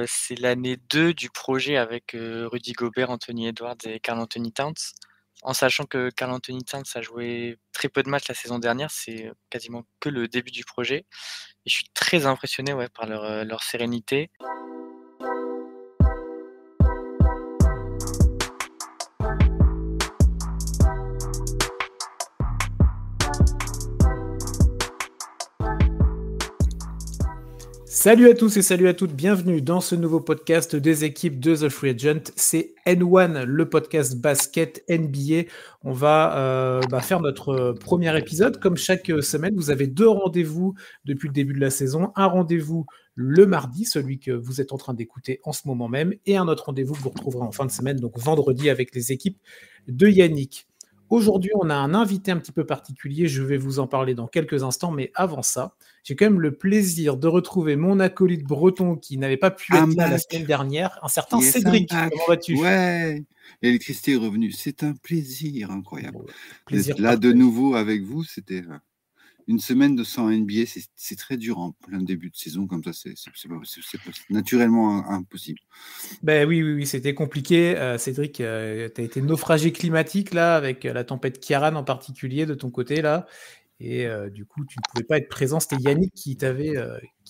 C'est l'année 2 du projet avec, Rudy Gobert, Anthony Edwards et Karl-Anthony Towns. En sachant que Karl-Anthony Towns a joué très peu de matchs la saison dernière, c'est quasiment que le début du projet et je suis très impressionné, ouais, par leur sérénité. Salut à tous et salut à toutes, bienvenue dans ce nouveau podcast des équipes de The Free Agent. C'est N1, le podcast basket NBA. On va faire notre premier épisode. Comme chaque semaine, vous avez 2 rendez-vous depuis le début de la saison. Un rendez-vous le mardi, celui que vous êtes en train d'écouter en ce moment même, et un autre rendez-vous que vous retrouverez en fin de semaine, donc vendredi, avec les équipes de Yannick. Aujourd'hui, on a un invité un petit peu particulier, je vais vous en parler dans quelques instants, mais avant ça, j'ai quand même le plaisir de retrouver mon acolyte breton qui n'avait pas pu être là la semaine dernière, un certain Yes, Cédric. Comment vas-tu ? Ouais, l'électricité est revenue. C'est un plaisir incroyable. Plaisir d'être là partagé. de nouveau avec vous. C'était une semaine de sans NBA. C'est très dur en plein début de saison comme ça. C'est naturellement impossible. Ben oui, c'était compliqué. Cédric, tu as été naufragé climatique là, avec la tempête Kiaran en particulier de ton côté là. Et du coup, tu ne pouvais pas être présent. C'était Yannick qui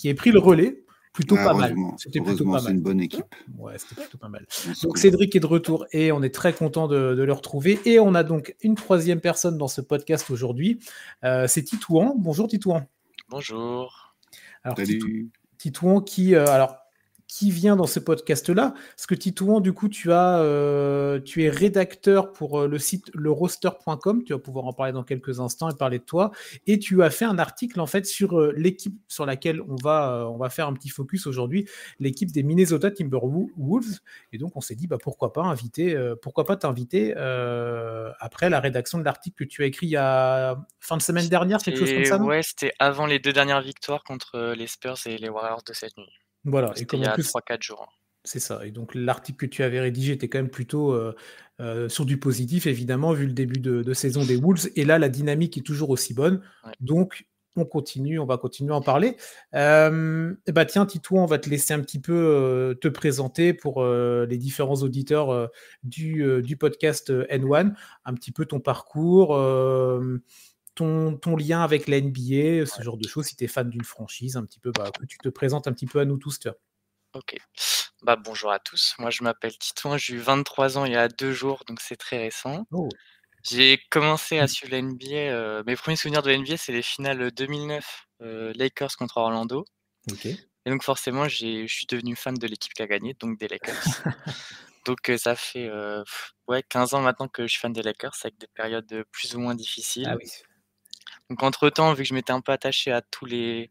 ait pris le relais. Plutôt pas mal. C'était plutôt pas C'est mal. une bonne équipe. Ouais, c'était plutôt pas mal. Donc Cédric est de retour et on est très content de le retrouver. Et on a donc une troisième personne dans ce podcast aujourd'hui. C'est Titouan. Bonjour Titouan. Bonjour. Alors Salut. Titouan qui vient dans ce podcast-là, parce que Titouan, du coup, tu es rédacteur pour le site leroster.com, tu vas pouvoir en parler dans quelques instants et parler de toi, et tu as fait un article en fait sur l'équipe sur laquelle on va faire un petit focus aujourd'hui, l'équipe des Minnesota Timberwolves, et donc on s'est dit pourquoi pas t'inviter après la rédaction de l'article que tu as écrit il y a fin de semaine dernière, quelque chose comme ça, non ? Ouais, c'était avant les 2 dernières victoires contre les Spurs et les Warriors de cette nuit. Voilà, Donc et c'était comme il y en a plus 3-4 jours. c'est ça. Et donc l'article que tu avais rédigé était quand même plutôt sur du positif, évidemment, vu le début de saison des Wolves. Et là, la dynamique est toujours aussi bonne. Ouais. Donc on va continuer à en parler. Tiens, Titouan, on va te laisser un petit peu te présenter pour les différents auditeurs du podcast N1, un petit peu ton parcours, ton lien avec la NBA, ce genre de choses, si tu es fan d'une franchise, un petit peu, que tu te présentes un petit peu à nous tous, tu vois. Ok. Bonjour à tous. Moi, je m'appelle Titouan, j'ai eu 23 ans il y a 2 jours, donc c'est très récent. Oh. J'ai commencé à suivre la NBA, mes premiers souvenirs de la NBA, c'est les finales 2009, Lakers contre Orlando. Ok. Et donc forcément, je suis devenu fan de l'équipe qui a gagné, donc des Lakers. Donc ça fait 15 ans maintenant que je suis fan des Lakers, avec des périodes plus ou moins difficiles. Ah oui. Donc entre-temps, vu que je m'étais un peu attaché à tous les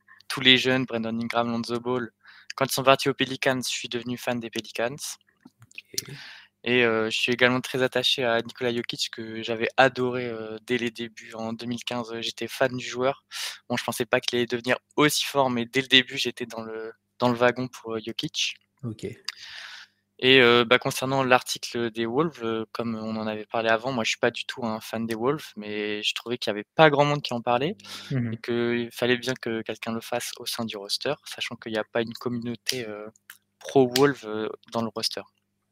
jeunes, Brandon Ingram, Lonzo Ball, quand ils sont partis aux Pelicans, je suis devenu fan des Pelicans. Okay. Et je suis également très attaché à Nikola Jokic, que j'avais adoré dès les débuts. En 2015, j'étais fan du joueur. Bon, je pensais pas qu'il allait devenir aussi fort, mais dès le début, j'étais dans le wagon pour Jokic. Ok. Et concernant l'article des Wolves, comme on en avait parlé avant, moi je suis pas du tout un fan des Wolves, mais je trouvais qu'il y avait pas grand monde qui en parlait et qu'il fallait bien que quelqu'un le fasse au sein du roster, sachant qu'il n'y a pas une communauté pro Wolves dans le roster.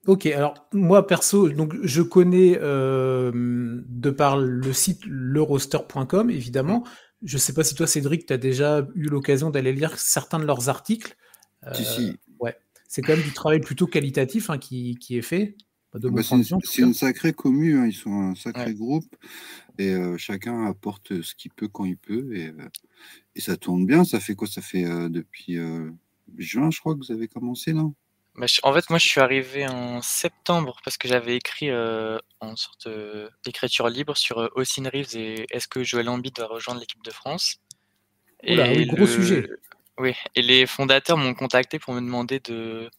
Ok, alors moi perso, donc je connais de par le site leroster.com évidemment. Je sais pas si toi Cédric, tu as déjà eu l'occasion d'aller lire certains de leurs articles. Si. Ouais, c'est quand même du travail plutôt qualitatif qui est fait. De mon point de vue, c'est une sacrée commu, hein. Ils sont un sacré groupe et chacun apporte ce qu'il peut quand il peut et ça tourne bien. Ça fait quoi? Ça fait depuis juin, je crois que vous avez commencé, non? En fait, moi je suis arrivé en septembre parce que j'avais écrit en sorte d'écriture libre sur Austin Reeves et est-ce que Joel Embiid va rejoindre l'équipe de France. Oula, oui, gros sujet. Oui, et les fondateurs m'ont contacté pour me demander de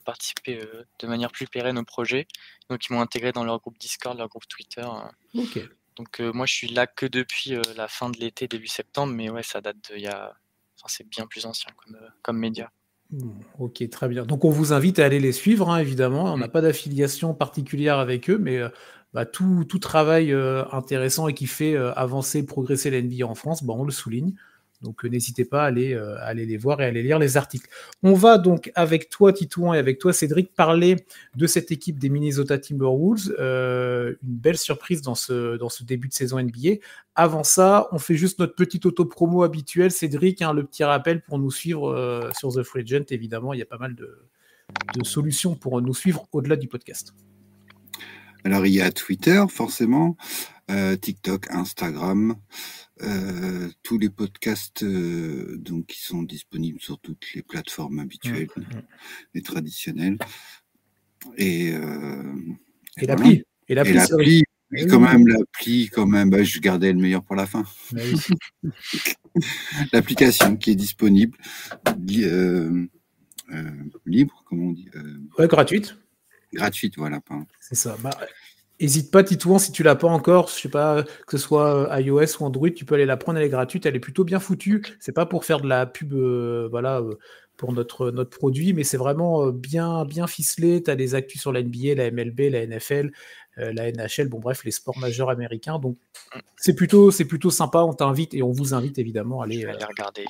participer de manière plus pérenne au projet. Donc ils m'ont intégré dans leur groupe Discord, leur groupe Twitter. Ok. Donc moi je suis là que depuis la fin de l'été, début septembre, mais ouais, ça date c'est bien plus ancien comme média. Ok, très bien. Donc on vous invite à aller les suivre, hein, évidemment. On n'a pas d'affiliation particulière avec eux, mais tout travail intéressant et qui fait avancer, progresser la NBA en France, on le souligne. Donc, n'hésitez pas à aller les voir et à aller lire les articles. On va donc, avec toi, Titouan, et avec toi, Cédric, parler de cette équipe des Minnesota Timberwolves. Une belle surprise dans ce début de saison NBA. Avant ça, on fait juste notre petite auto-promo habituelle. Cédric, le petit rappel pour nous suivre sur The Free Agent. Évidemment, il y a pas mal de solutions pour nous suivre au-delà du podcast. Alors, il y a Twitter, forcément, TikTok, Instagram, tous les podcasts donc, qui sont disponibles sur toutes les plateformes habituelles et traditionnelles. Et l'appli. Et l'appli. Et quand même, l'appli, je gardais le meilleur pour la fin. Oui. L'application qui est disponible, libre, comment on dit gratuite. Gratuite, voilà. Pardon. C'est ça. N'hésite pas, Titouan, si tu l'as pas encore, je sais pas, que ce soit iOS ou Android, tu peux aller la prendre, elle est gratuite, elle est plutôt bien foutue. C'est pas pour faire de la pub, pour notre produit, mais c'est vraiment bien ficelé. Tu as des actus sur la NBA, la MLB, la NFL, la NHL, bon bref, les sports majeurs américains. Donc c'est plutôt sympa. On t'invite et on vous invite évidemment à aller regarder.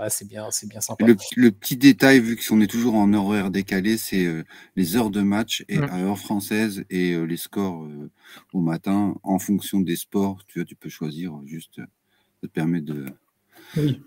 C'est bien sympa. Le petit détail, vu qu'on est toujours en horaire décalé, c'est les heures de match et à heure française et les scores au matin en fonction des sports. Tu peux choisir juste, ça te permet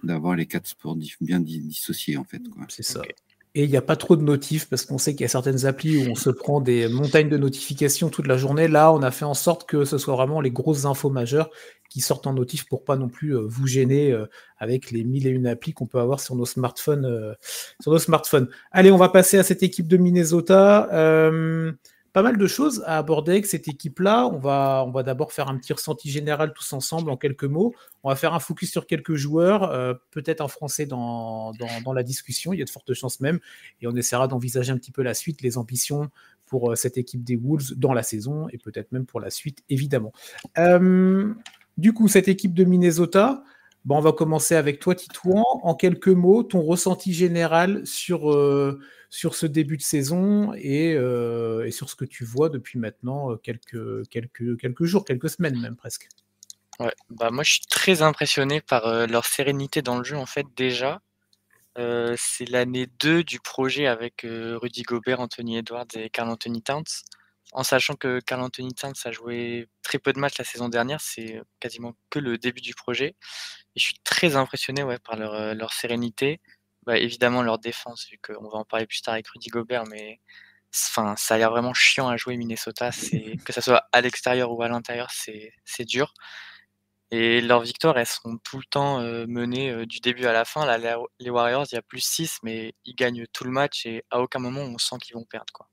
d'avoir les 4 sports bien dissociés en fait. Quoi. C'est ça. Okay. Et il n'y a pas trop de notifs parce qu'on sait qu'il y a certaines applis où on se prend des montagnes de notifications toute la journée. Là, on a fait en sorte que ce soit vraiment les grosses infos majeures qui sortent en notif pour pas non plus vous gêner avec les 1001 applis qu'on peut avoir sur nos smartphones. Allez, on va passer à cette équipe de Minnesota. Pas mal de choses à aborder avec cette équipe-là. On va d'abord faire un petit ressenti général tous ensemble en quelques mots. On va faire un focus sur quelques joueurs, peut-être en français dans la discussion, il y a de fortes chances même, et on essaiera d'envisager un petit peu la suite, les ambitions pour cette équipe des Wolves dans la saison, et peut-être même pour la suite, évidemment. Du coup, cette équipe de Minnesota, on va commencer avec toi, Titouan. En quelques mots, ton ressenti général sur ce début de saison et sur ce que tu vois depuis maintenant quelques jours, quelques semaines même presque. Ouais, moi je suis très impressionné par leur sérénité dans le jeu en fait déjà. C'est l'année 2 du projet avec Rudy Gobert, Anthony Edwards et Karl-Anthony Towns. En sachant que Karl-Anthony Towns a joué très peu de matchs la saison dernière, c'est quasiment que le début du projet. Et je suis très impressionné par leur sérénité. Évidemment leur défense, vu qu'on va en parler plus tard avec Rudy Gobert, mais ça a l'air vraiment chiant à jouer Minnesota. Que ça soit à l'extérieur ou à l'intérieur, c'est dur. Et leurs victoires, elles sont tout le temps menées du début à la fin. Là, les Warriors, il y a plus 6, mais ils gagnent tout le match et à aucun moment on sent qu'ils vont perdre, quoi.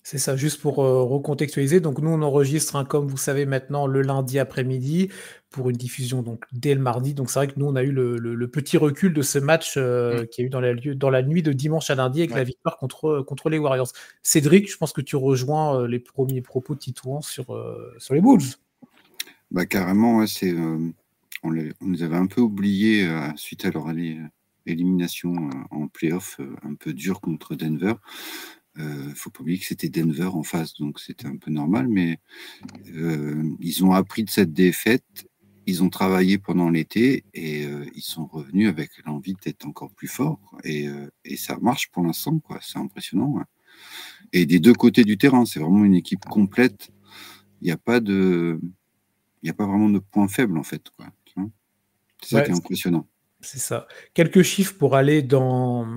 C'est ça, juste pour recontextualiser. Donc nous, on enregistre, comme vous savez maintenant, le lundi après-midi pour une diffusion donc dès le mardi. Donc c'est vrai que nous, on a eu le petit recul de ce match qui a eu dans la nuit de dimanche à lundi avec la victoire contre les Warriors. Cédric, je pense que tu rejoins les premiers propos de Titouan sur les Bulls. Carrément, on les avait un peu oubliés suite à leur élimination en play-off un peu dur contre Denver. Faut pas oublier que c'était Denver en face, donc c'était un peu normal, mais ils ont appris de cette défaite, ils ont travaillé pendant l'été et ils sont revenus avec l'envie d'être encore plus forts et ça marche pour l'instant, quoi. C'est impressionnant. Ouais. Et des deux côtés du terrain, c'est vraiment une équipe complète. Il n'y a pas vraiment de point faible en fait, quoi. C'est ça qui est impressionnant. C'est ça. Quelques chiffres pour aller dans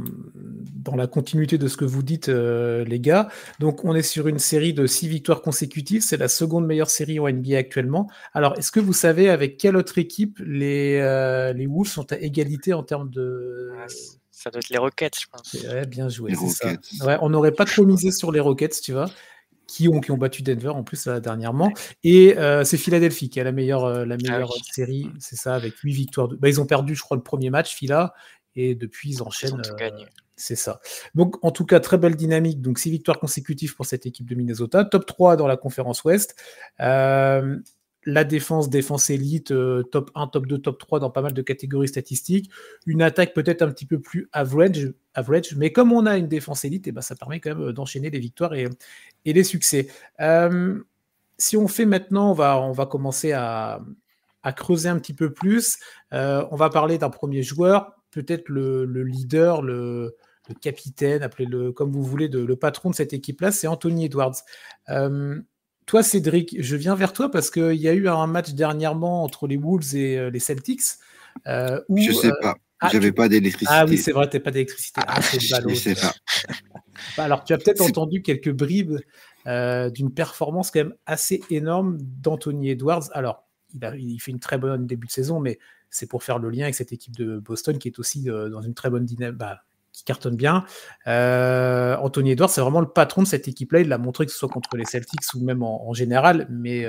la continuité de ce que vous dites, les gars. Donc, on est sur une série de 6 victoires consécutives. C'est la seconde meilleure série en NBA actuellement. Alors, est-ce que vous savez avec quelle autre équipe les Wolves sont à égalité en termes de... Ça doit être les Rockets, je pense. Ouais, bien joué, les c'est Rockets. Ça. Ouais, on n'aurait pas trop misé sur les Rockets, tu vois. Qui ont battu Denver en plus là, dernièrement. Et c'est Philadelphie qui a la meilleure série, c'est ça, avec 8 victoires. Ils ont perdu, je crois, le premier match, Phila, et depuis ils enchaînent. Ils ont tout gagné. C'est ça. Donc en tout cas, très belle dynamique. Donc 6 victoires consécutives pour cette équipe de Minnesota. Top 3 dans la conférence Ouest. La défense élite, top 1, top 2, top 3 dans pas mal de catégories statistiques. Une attaque peut-être un petit peu plus average, mais comme on a une défense élite, ça permet quand même d'enchaîner les victoires et les succès. Si on fait maintenant, on va commencer à à creuser un petit peu plus. On va parler d'un premier joueur, peut-être le leader, le capitaine, appelez-le comme vous voulez, le patron de cette équipe-là, c'est Anthony Edwards. Toi, Cédric, je viens vers toi parce qu'il y a eu un match dernièrement entre les Wolves et les Celtics. Où, je sais pas. J'avais pas d'électricité. Ah oui, c'est vrai, t'as pas d'électricité. C'est le ballot. Je sais pas. Alors, tu as peut-être entendu quelques bribes d'une performance quand même assez énorme d'Anthony Edwards. Alors, il fait une très bonne début de saison, mais c'est pour faire le lien avec cette équipe de Boston qui est aussi dans une très bonne dynamique, qui cartonne bien. Anthony Edwards, c'est vraiment le patron de cette équipe-là. Il l'a montré que ce soit contre les Celtics ou même en général, mais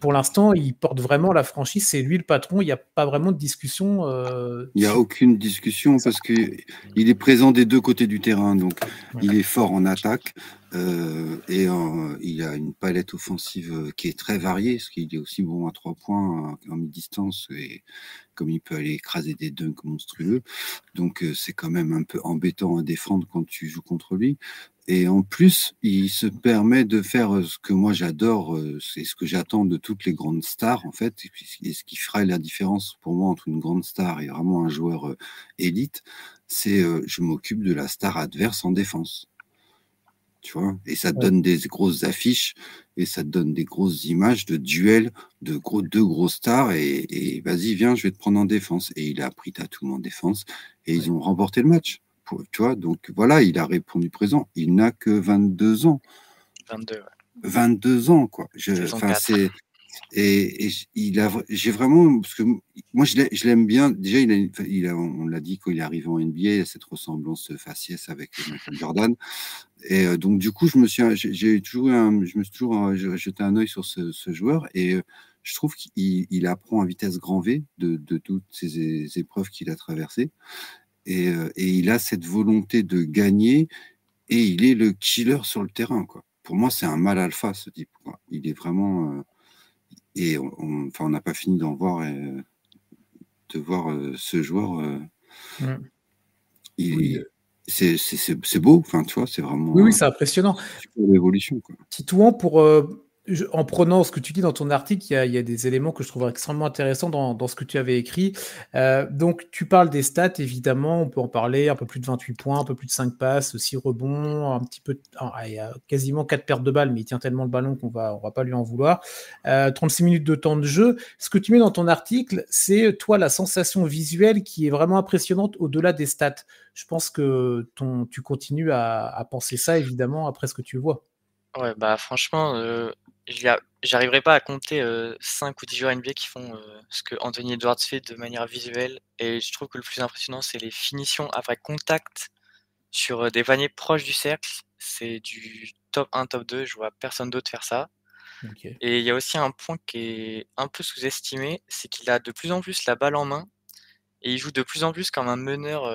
pour l'instant, il porte vraiment la franchise. C'est lui le patron. Il n'y a pas vraiment de discussion. Il n'y a aucune discussion parce qu'il est présent des deux côtés du terrain. Donc, il est fort en attaque et il a une palette offensive qui est très variée parce qu'il est aussi bon à 3 points en mi-distance et comme il peut aller écraser des dunks monstrueux. Donc, c'est quand même un peu embêtant à défendre quand tu joues contre lui. Et en plus, il se permet de faire ce que moi j'adore, c'est ce que j'attends de toutes les grandes stars en fait, et ce qui ferait la différence pour moi entre une grande star et vraiment un joueur élite, c'est je m'occupe de la star adverse en défense. Tu vois, et ça te donne des grosses affiches et ça te donne des grosses images de duels de deux gros stars et vas-y, viens, je vais te prendre en défense. Et il a pris Tatum en défense et ils ont remporté le match. Tu vois, donc voilà, il a répondu présent. Il n'a que 22 ans. 22, ouais. 22 ans, quoi. J'ai vraiment, parce que moi je l'aime bien. Déjà, on l'a dit quand il est arrivé en NBA, il a cette ressemblance faciès avec Michael Jordan. Et donc du coup, je me suis toujours jeté un œil sur ce joueur et je trouve qu'il apprend à vitesse grand V de toutes ces épreuves qu'il a traversées. Et il a cette volonté de gagner et il est le killer sur le terrain, quoi. Pour moi, c'est un mâle alpha, ce type, quoi. Il est vraiment... et on n'a pas fini d'en voir, de voir ce joueur. C'est beau, enfin, tu vois, c'est vraiment... Oui, c'est impressionnant. Super l'évolution, quoi. Titouan, en prenant ce que tu dis dans ton article, il y a des éléments que je trouve extrêmement intéressants dans ce que tu avais écrit. Donc, tu parles des stats, évidemment, on peut en parler, un peu plus de 28 points, un peu plus de 5 passes, 6 rebonds, un petit peu, il y a quasiment 4 pertes de balles, mais il tient tellement le ballon qu'on va pas lui en vouloir. 36 minutes de temps de jeu. Ce que tu mets dans ton article, c'est, toi, la sensation visuelle qui est vraiment impressionnante au-delà des stats. Je pense que tu continues à penser ça, évidemment, après ce que tu vois. Ouais, franchement, j'arriverai pas à compter 5 ou 10 joueurs NBA qui font ce que Anthony Edwards fait de manière visuelle. Et je trouve que le plus impressionnant, c'est les finitions après contact sur des paniers proches du cercle. C'est du top 1, top 2. Je vois personne d'autre faire ça. Okay. Et il y a aussi un point qui est un peu sous-estimé, c'est qu'il a de plus en plus la balle en main. Et il joue de plus en plus comme un meneur,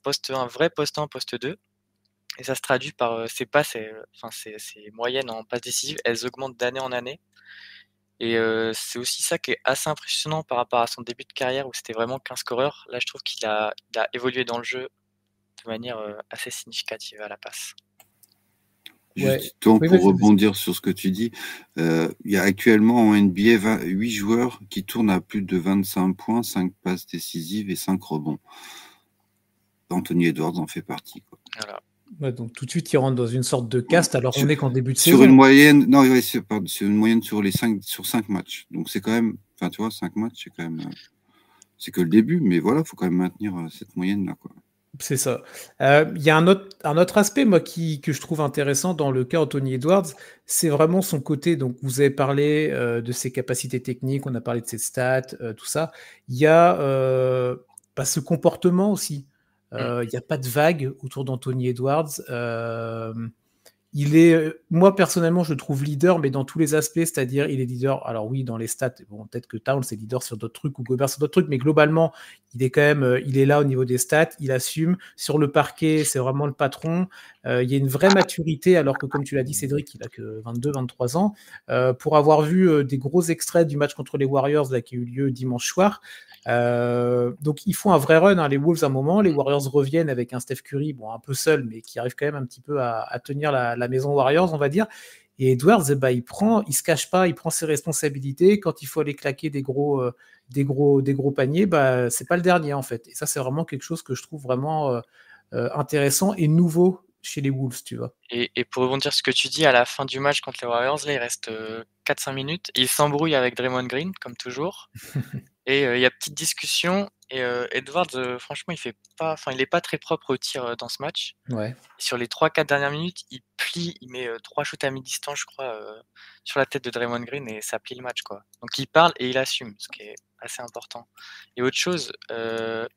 poste 1, vrai poste 1, poste 2. Et ça se traduit par ses passes, ses moyennes en passes décisives, elles augmentent d'année en année. Et c'est aussi ça qui est assez impressionnant par rapport à son début de carrière où c'était vraiment qu'un scoreur. Là, je trouve qu'il a évolué dans le jeu de manière assez significative à la passe. Justement, pour rebondir sur ce que tu dis, il y a actuellement en NBA 8 joueurs qui tournent à plus de 25 points, 5 passes décisives et 5 rebonds. Anthony Edwards en fait partie, quoi. Voilà. Ouais, donc tout de suite, il rentre dans une sorte de caste, alors on est qu'en début de saison. Sur une moyenne, non, c'est une moyenne sur 5 matchs. Donc c'est quand même, enfin tu vois, 5 matchs, c'est quand même, c'est que le début, mais voilà, il faut quand même maintenir cette moyenne-là, quoi. C'est ça. Il y a un autre aspect, moi, que je trouve intéressant dans le cas Anthony Edwards, c'est vraiment son côté. Donc, vous avez parlé de ses capacités techniques, on a parlé de ses stats, tout ça. Il y a ce comportement aussi. Il n'y a pas de vague autour d'Anthony Edwards. Il est, moi personnellement, je le trouve leader, mais dans tous les aspects, c'est-à-dire il est leader. Alors oui, dans les stats, bon, peut-être que Towns est leader sur d'autres trucs ou Gobert sur d'autres trucs, mais globalement, il est quand même, il est là au niveau des stats, il assume. Sur le parquet, c'est vraiment le patron. Il y a une vraie maturité, alors que comme tu l'as dit, Cédric, il a que 22, 23 ans. Pour avoir vu des gros extraits du match contre les Warriors là, qui a eu lieu dimanche soir. Donc ils font un vrai run, hein, les Wolves à un moment, les Warriors reviennent avec un Steph Curry, bon un peu seul, mais qui arrive quand même un petit peu à tenir la maison Warriors, on va dire. Et Edwards, il se cache pas, il prend ses responsabilités. Quand il faut aller claquer des gros paniers, c'est pas le dernier en fait. Et ça, c'est vraiment quelque chose que je trouve vraiment intéressant et nouveau chez les Wolves, tu vois. Et pour rebondir sur ce que tu dis, à la fin du match contre les Warriors, là, il reste 4-5 minutes. Il s'embrouille avec Draymond Green, comme toujours. Et il y a petite discussion. Et Edwards, franchement, il est pas très propre au tir dans ce match. Ouais. Et sur les 3-4 dernières minutes, il met 3 shoots à mi-distance, je crois, sur la tête de Draymond Green et ça plie le match, quoi. Donc il parle et il assume, ce qui est assez important. Et autre chose, j'ai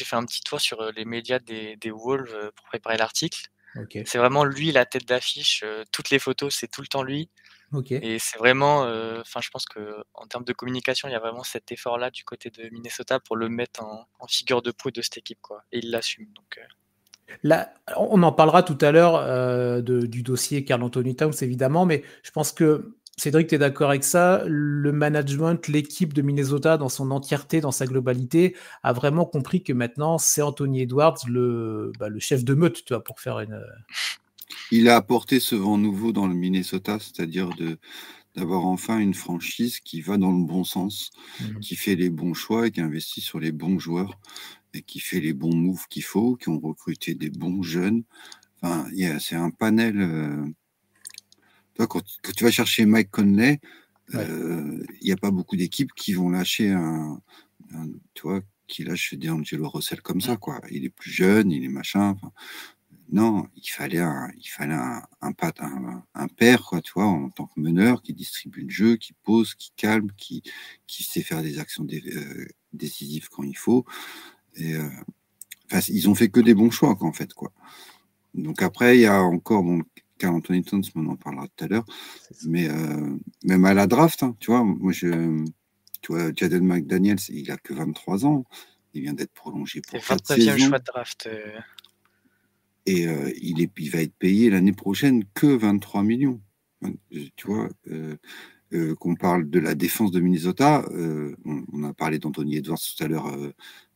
fait un petit tour sur les médias des Wolves pour préparer l'article. Okay. C'est vraiment lui la tête d'affiche. Toutes les photos, c'est tout le temps lui. Okay. Et c'est vraiment, je pense qu'en termes de communication, il y a vraiment cet effort-là du côté de Minnesota pour le mettre en figure de proue de cette équipe, quoi. Et il l'assume. Donc, Là, on en parlera tout à l'heure du dossier Karl Anthony Towns, évidemment, mais je pense que Cédric, tu es d'accord avec ça? Le management, l'équipe de Minnesota dans son entièreté, dans sa globalité, a vraiment compris que maintenant, c'est Anthony Edwards le chef de meute, tu vois, pour faire une... Il a apporté ce vent nouveau dans le Minnesota, c'est-à-dire d'avoir enfin une franchise qui va dans le bon sens, qui fait les bons choix et qui investit sur les bons joueurs et qui fait les bons moves qu'il faut, qui ont recruté des bons jeunes. Enfin, c'est un panel... Quand tu vas chercher Mike Conley, il n'y a pas beaucoup d'équipes qui vont lâcher qui lâche D'Angelo Russell comme ça, quoi. Il est plus jeune, il est machin. Non, il fallait un père, quoi, tu vois, en tant que meneur, qui distribue le jeu, qui pose, qui calme, qui sait faire des actions décisives quand il faut. Et ils ont fait que des bons choix, quoi, en fait, quoi. Donc après, il y a encore Karl Anthony Towns, on en parlera tout à l'heure, mais même à la draft, hein, tu vois, tu vois, Jaden McDaniels, il a que 23 ans, il vient d'être prolongé pour 4 saisons. 29e choix de draft. Et il va être payé l'année prochaine que 23 millions. Tu vois, qu'on parle de la défense de Minnesota, on a parlé d'Anthony Edwards tout à l'heure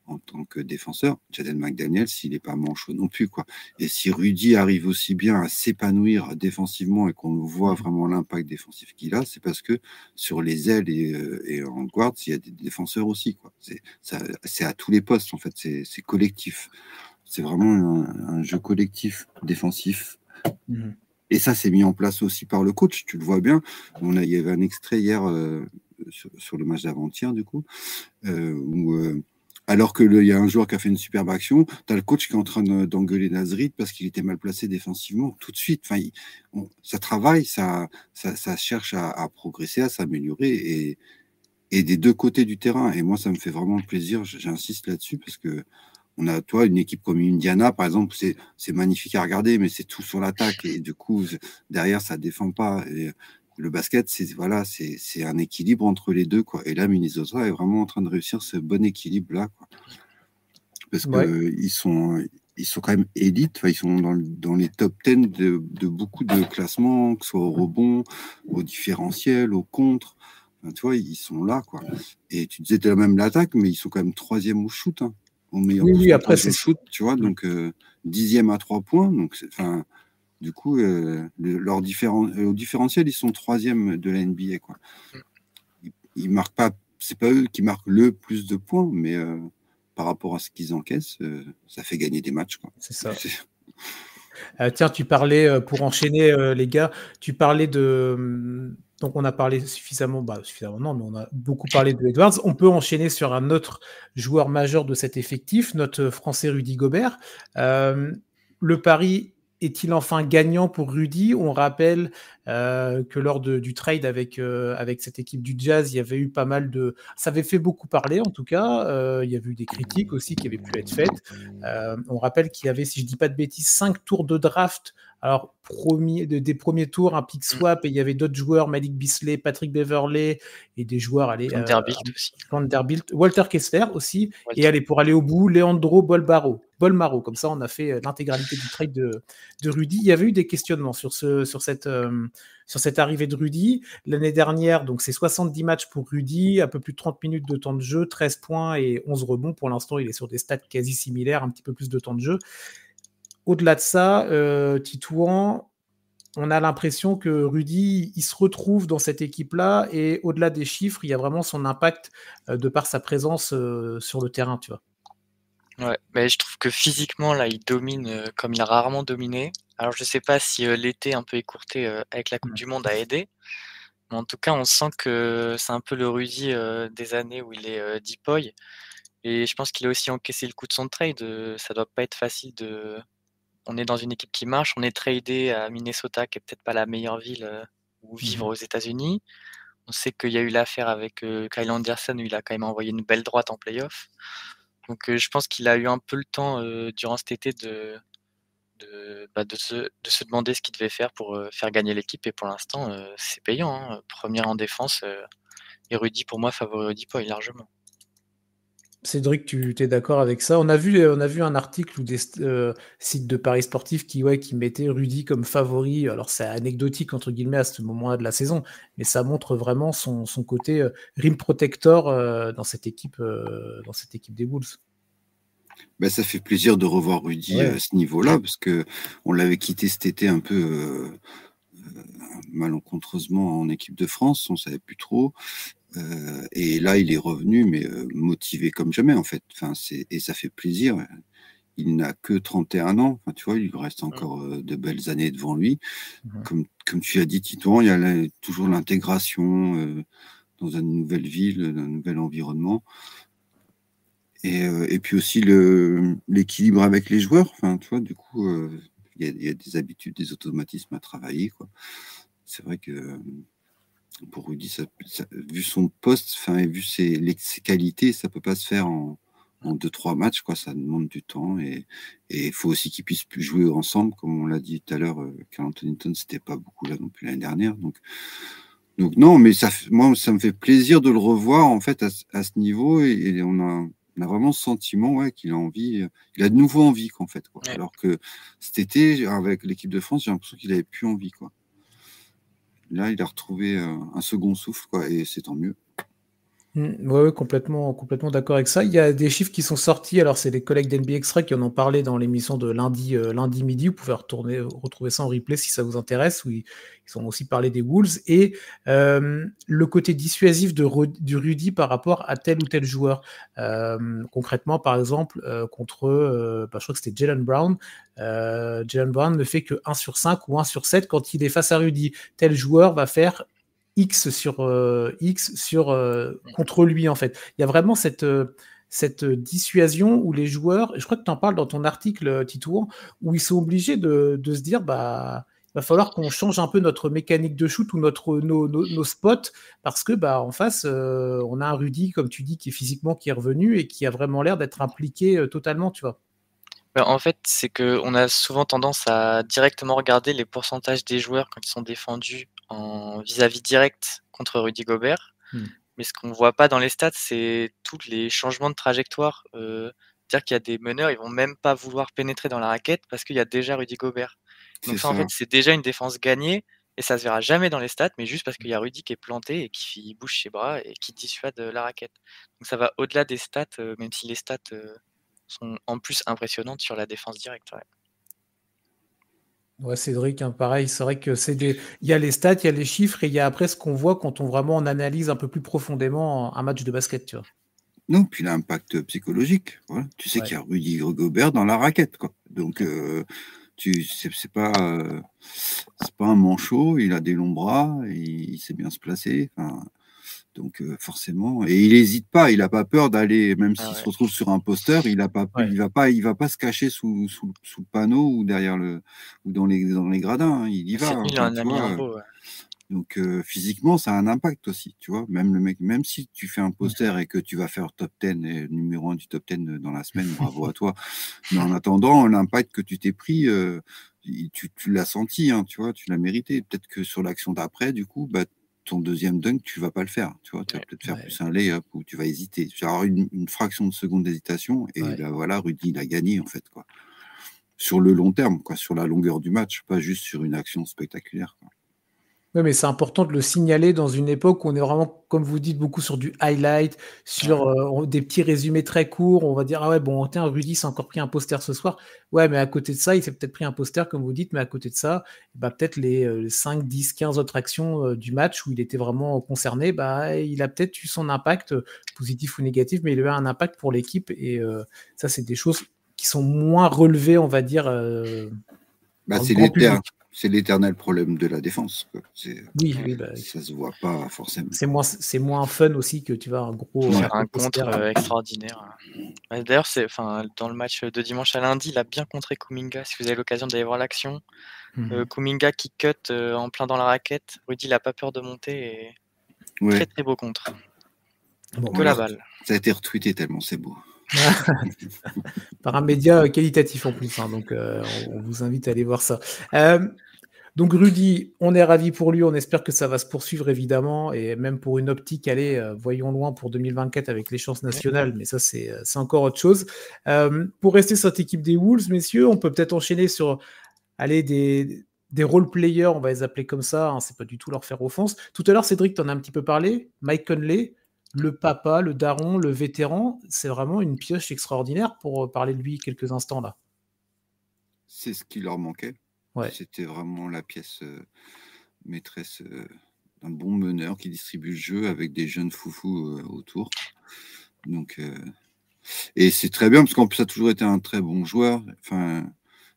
en tant que défenseur. Jaden McDaniels, il n'est pas manchot non plus, quoi. Et si Rudy arrive aussi bien à s'épanouir défensivement et qu'on voit vraiment l'impact défensif qu'il a, c'est parce que sur les ailes et en guard, il y a des défenseurs aussi, quoi. C'est à tous les postes, en fait, c'est collectif. C'est vraiment un jeu collectif, défensif. Et ça, c'est mis en place aussi par le coach. Tu le vois bien. Il y avait un extrait hier sur le match d'avant-hier, du coup, où, alors qu'il y a un joueur qui a fait une superbe action, tu as le coach qui est en train d'engueuler Nasrid parce qu'il était mal placé défensivement tout de suite. Enfin, ça travaille, ça cherche à progresser, à s'améliorer et des deux côtés du terrain. Et moi, ça me fait vraiment plaisir. J'insiste là-dessus parce que on a, toi, une équipe comme Indiana, par exemple, c'est magnifique à regarder, mais c'est tout sur l'attaque. Et du coup, derrière, ça ne défend pas. Et le basket, c'est un équilibre entre les deux, quoi. Et là, Minnesota est vraiment en train de réussir ce bon équilibre-là, quoi. Parce qu'ils sont quand même élites. Ils sont dans les top 10 de beaucoup de classements, que ce soit au rebond, au différentiel, au contre. Enfin, tu vois, ils sont là, quoi. Et tu disais même l'attaque, mais ils sont quand même 3e au shoot, hein. Au meilleur après c'est shoot, tu vois, donc 10e à 3 points. Donc, du coup, au différentiel, ils sont 3e de la NBA, quoi. Ils marquent pas, c'est pas eux qui marquent le plus de points, mais par rapport à ce qu'ils encaissent, ça fait gagner des matchs, quoi. C'est ça. Tiens, tu parlais, pour enchaîner, les gars, tu parlais de... Donc, on a parlé suffisamment non, mais on a beaucoup parlé de Edwards. On peut enchaîner sur un autre joueur majeur de cet effectif, notre Français Rudy Gobert. Le pari est-il enfin gagnant pour Rudy? On rappelle que lors du trade avec cette équipe du Jazz, il y avait eu pas mal de... Ça avait fait beaucoup parler, en tout cas. Il y avait eu des critiques aussi qui avaient pu être faites. On rappelle qu'il y avait, si je ne dis pas de bêtises, 5 tours de draft. Alors, des premiers tours, un pick swap, et il y avait d'autres joueurs, Malik Beasley, Patrick Beverley, et des joueurs, Vanderbilt aussi. Vanderbilt, Walter Kessler aussi, et pour aller au bout, Leandro Bolmaro. Comme ça, on a fait l'intégralité du trade de Rudy. Il y avait eu des questionnements sur cette arrivée de Rudy. L'année dernière, donc c'est 70 matchs pour Rudy, un peu plus de 30 minutes de temps de jeu, 13 points et 11 rebonds. Pour l'instant, il est sur des stats quasi similaires, un petit peu plus de temps de jeu. Au-delà de ça, Titouan, on a l'impression que Rudy, il se retrouve dans cette équipe-là et au-delà des chiffres, il y a vraiment son impact de par sa présence sur le terrain, tu vois. Ouais, mais je trouve que physiquement, là, il domine comme il a rarement dominé. Alors, je sais pas si l'été un peu écourté avec la Coupe du Monde a aidé, mais en tout cas, on sent que c'est un peu le Rudy des années où il est deep-boy. Et je pense qu'il a aussi encaissé le coup de son trade. Ça doit pas être facile de. On est dans une équipe qui marche, on est tradé à Minnesota, qui est peut-être pas la meilleure ville où vivre aux États-Unis. On sait qu'il y a eu l'affaire avec Kyle Anderson où il a quand même envoyé une belle droite en playoff. Donc je pense qu'il a eu un peu le temps durant cet été de se demander ce qu'il devait faire pour faire gagner l'équipe. Et pour l'instant, c'est payant, hein. Première en défense, et Rudy, pour moi, favori Rudy Poy largement. Cédric, tu es d'accord avec ça? On a vu un article ou des sites de paris sportifs qui mettaient Rudy comme favori. Alors, c'est anecdotique, entre guillemets, à ce moment-là de la saison, mais ça montre vraiment son côté rim protector dans cette équipe des Bulls. Ben, ça fait plaisir de revoir Rudy à ce niveau-là, parce qu'on l'avait quitté cet été un peu malencontreusement en équipe de France, on ne savait plus trop. Et là, il est revenu, mais motivé comme jamais, en fait. Enfin, et ça fait plaisir. Il n'a que 31 ans. Enfin, tu vois, il lui reste encore de belles années devant lui. Comme tu as dit, Titouan, il y a toujours l'intégration dans une nouvelle ville, dans un nouvel environnement. Et puis aussi l'équilibre avec les joueurs. Enfin, tu vois, du coup, il y a des habitudes, des automatismes à travailler, quoi. C'est vrai que pour Rudy, vu son poste, et vu ses qualités, ça peut pas se faire en 2-3 matchs, quoi. Ça demande du temps et il faut aussi qu'ils puissent plus jouer ensemble, comme on l'a dit tout à l'heure. Karl Anthony Towns, c'était pas beaucoup là non plus l'année dernière, donc non, mais moi, ça me fait plaisir de le revoir en fait à ce niveau et on a vraiment ce sentiment qu'il a envie, il a de nouveau envie, qu'en fait, quoi. Ouais. Alors que cet été, avec l'équipe de France, j'ai l'impression qu'il avait plus envie, quoi. Là, il a retrouvé un second souffle, quoi, et c'est tant mieux. Oui, complètement d'accord avec ça. Il y a des chiffres qui sont sortis. Alors, c'est les collègues d'NBA Extra qui en ont parlé dans l'émission de lundi midi. Vous pouvez retrouver ça en replay si ça vous intéresse. Où ils ont aussi parlé des Wolves et le côté dissuasif du Rudy par rapport à tel ou tel joueur. Concrètement, par exemple, contre, je crois que c'était Jaylen Brown. Jaylen Brown ne fait que 1 sur 5 ou 1 sur 7 quand il est face à Rudy. Tel joueur va faire X sur contre lui, en fait. Il y a vraiment cette dissuasion où les joueurs, je crois que tu en parles dans ton article, Titour, où ils sont obligés de se dire, il va falloir qu'on change un peu notre mécanique de shoot ou nos spots, parce que en face, on a un Rudy, comme tu dis, qui est revenu et qui a vraiment l'air d'être impliqué totalement, tu vois. En fait, c'est qu'on a souvent tendance à directement regarder les pourcentages des joueurs quand ils sont défendus en vis-à-vis direct contre Rudy Gobert. Mais ce qu'on ne voit pas dans les stats, c'est tous les changements de trajectoire. C'est-à-dire qu'il y a des meneurs, ils vont même pas vouloir pénétrer dans la raquette parce qu'il y a déjà Rudy Gobert. Donc ça, en fait, c'est déjà une défense gagnée et ça se verra jamais dans les stats, mais juste parce qu'il y a Rudy qui est planté et qui bouge ses bras et qui dissuade la raquette. Donc ça va au-delà des stats, même si les stats sont en plus impressionnantes sur la défense directe. Ouais, Cédric, pareil, c'est vrai que il y a les stats, il y a les chiffres et il y a après ce qu'on voit quand on analyse un peu plus profondément un match de basket, tu vois. Non, puis l'impact psychologique. Voilà. Tu sais qu'il y a Rudy Gobert dans la raquette, quoi. Donc, c'est pas un manchot, il a des longs bras, il sait bien se placer. Donc forcément, et il n'hésite pas, il n'a pas peur d'aller, même s'il se retrouve sur un poster, il va pas se cacher sous le panneau ou derrière ou dans les gradins, hein, il y va. Il en a mis un beau. Donc physiquement, ça a un impact aussi, tu vois. Même le mec, même si tu fais un poster et que tu vas faire top 10 et numéro 1 du top 10 dans la semaine, bravo à toi. Mais en attendant, l'impact que tu t'es pris, tu l'as senti, hein, tu vois, tu l'as mérité. Peut-être que sur l'action d'après, du coup, ton deuxième dunk, tu vas pas le faire, tu vois. Tu vas peut-être faire plus un lay-up ou tu vas hésiter. Tu vas avoir une fraction de seconde d'hésitation et là, voilà, Rudy, il a gagné, en fait, quoi. Sur le long terme, quoi, sur la longueur du match, pas juste sur une action spectaculaire, quoi. Oui, mais c'est important de le signaler dans une époque où on est vraiment, comme vous dites, beaucoup sur du highlight, sur des petits résumés très courts. On va dire, ah ouais, bon, tiens, Rudy s'est encore pris un poster ce soir. Ouais, mais à côté de ça, il s'est peut-être pris un poster, comme vous dites, mais à côté de ça, bah, peut-être les 5, 10, 15 autres actions du match où il était vraiment concerné, bah, il a peut-être eu son impact, positif ou négatif, mais il a eu un impact pour l'équipe. Et ça, c'est des choses qui sont moins relevées, on va dire, par le grand public. C'est l'éternel problème de la défense. Oui, ça se voit pas forcément. C'est moins fun aussi que tu vas un gros. Un contre extraordinaire. D'ailleurs, dans le match de dimanche à lundi, il a bien contré Kuminga. Si vous avez l'occasion d'aller voir l'action, Kuminga qui cut en plein dans la raquette. Rudy, il n'a pas peur de monter. Et très très beau contre. Que la balle. Ça a été retweeté tellement c'est beau. Par un média qualitatif en plus, hein, donc on vous invite à aller voir ça. Donc Rudy, on est ravis pour lui, on espère que ça va se poursuivre évidemment, et même pour une optique, allez, voyons loin pour 2024 avec l'échéance nationale, mais ça c'est encore autre chose. Pour rester sur cette équipe des Wolves, messieurs, on peut peut-être enchaîner sur des role-players, on va les appeler comme ça, hein, c'est pas du tout leur faire offense. Tout à l'heure, Cédric, t'en as un petit peu parlé, Mike Conley, le papa, le daron, le vétéran, c'est vraiment une pioche extraordinaire pour parler de lui quelques instants là. C'est ce qui leur manquait. Ouais. C'était vraiment la pièce maîtresse d'un bon meneur qui distribue le jeu avec des jeunes foufous autour. Donc, et c'est très bien parce qu'en plus, ça a toujours été un très bon joueur. Enfin,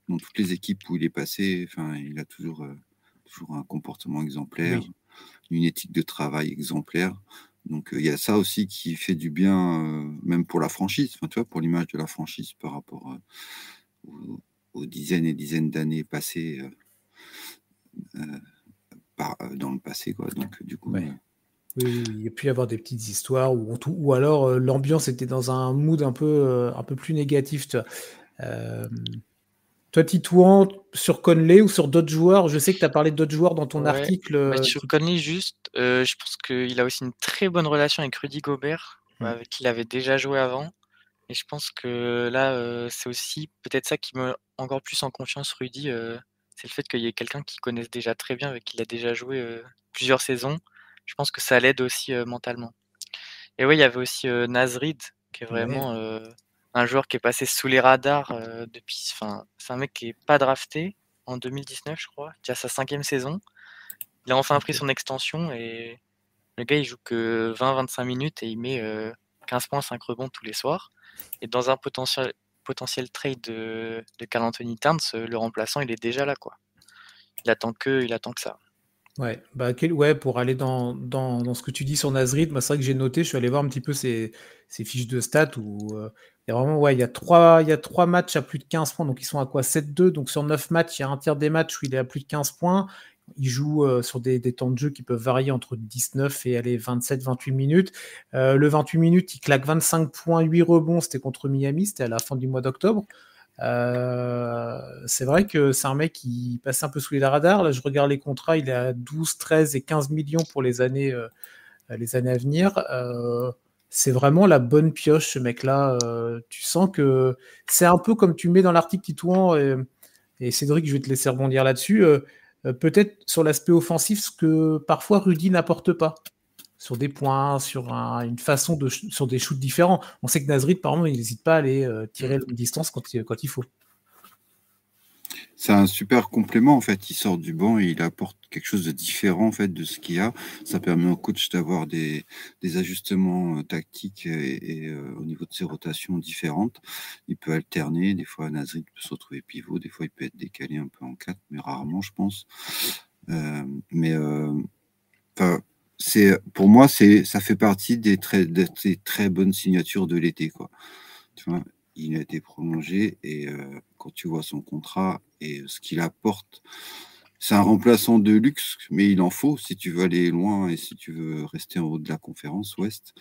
dans toutes les équipes où il est passé, enfin, il a toujours un comportement exemplaire, une éthique de travail exemplaire. Donc, il y a ça aussi qui fait du bien, même pour la franchise, enfin, tu vois, pour l'image de la franchise par rapport aux dizaines et dizaines d'années passées dans le passé, quoi. Donc, du coup... Oui, il y a pu y avoir des petites histoires ou alors l'ambiance était dans un mood un peu plus négatif. Toi, Titouan, sur Conley ou sur d'autres joueurs, je sais que tu as parlé d'autres joueurs dans ton article. Sur Conley, juste, je pense qu'il a aussi une très bonne relation avec Rudy Gobert, avec qui il avait déjà joué avant. Et je pense que là, c'est aussi peut-être ça qui met encore plus en confiance Rudy, c'est le fait qu'il y ait quelqu'un qu'il connaisse déjà très bien, avec qui il a déjà joué plusieurs saisons. Je pense que ça l'aide aussi mentalement. Et oui, il y avait aussi Naz Reid, qui est vraiment un joueur qui est passé sous les radars depuis. Enfin, c'est un mec qui n'est pas drafté en 2019, je crois, qui a sa 5e saison. Il a enfin pris son extension et le gars, il joue que 20-25 minutes et il met 15 points, 5 rebonds tous les soirs. Et dans un potentiel trade de Karl Anthony Towns, le remplaçant, il est déjà là, quoi. Il attend que ça. Ouais, pour aller dans ce que tu dis sur Naz Reid, moi c'est vrai que j'ai noté, je suis allé voir un petit peu ses fiches de stats où il y a vraiment, il y a 3 matchs à plus de 15 points, donc ils sont à quoi, 7-2, donc sur 9 matchs, il y a un tiers des matchs où il est à plus de 15 points. Il joue sur des temps de jeu qui peuvent varier entre 19 et 27-28 minutes. Le 28 minutes, il claque 25 points, 8 rebonds, c'était contre Miami, c'était à la fin du mois d'octobre. C'est vrai que c'est un mec qui passe un peu sous les radars. Là, je regarde les contrats, il est à 12, 13 et 15 millions pour les années à venir. C'est vraiment la bonne pioche, ce mec-là. Tu sens que c'est un peu comme tu mets dans l'article Titouan, et Cédric, je vais te laisser rebondir là-dessus. Peut-être sur l'aspect offensif, ce que parfois Rudy n'apporte pas. Sur des points, sur sur des shoots différents. On sait que Naz Reid, par exemple, il n'hésite pas à aller tirer longue distance quand il faut. C'est un super complément, en fait. Il sort du banc et il apporte quelque chose de différent, en fait, de ce qu'il y a. Ça permet au coach d'avoir des ajustements tactiques et au niveau de ses rotations différentes. Il peut alterner. Des fois, Naz Reid peut se retrouver pivot. Des fois, il peut être décalé un peu en 4, mais rarement, je pense. Pour moi, ça fait partie des très bonnes signatures de l'été, quoi. Tu vois, il a été prolongé et quand tu vois son contrat et ce qu'il apporte, c'est un remplaçant de luxe, mais il en faut si tu veux aller loin et si tu veux rester en haut de la conférence Ouest.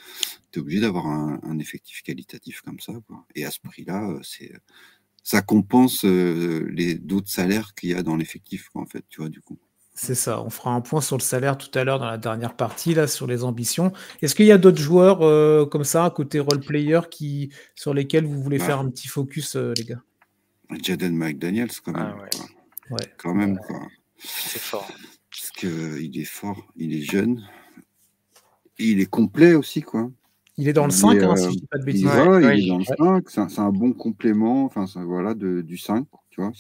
Tu es obligé d'avoir un effectif qualitatif comme ça, quoi. Et à ce prix-là, ça compense les d'autres salaires qu'il y a dans l'effectif, quoi, en fait, tu vois, du coup. C'est ça, on fera un point sur le salaire tout à l'heure dans la dernière partie, là, sur les ambitions. Est-ce qu'il y a d'autres joueurs comme ça, côté role-player, sur lesquels vous voulez faire un petit focus, les gars? Jaden McDaniels, quand même. Ouais. Quand même, quoi. C'est fort. Parce qu'il est fort, il est jeune, et il est complet aussi, quoi. Il est dans le 5, si je dis pas de bêtises. Il est dans le 5, c'est un bon complément, voilà, du 5, tu vois.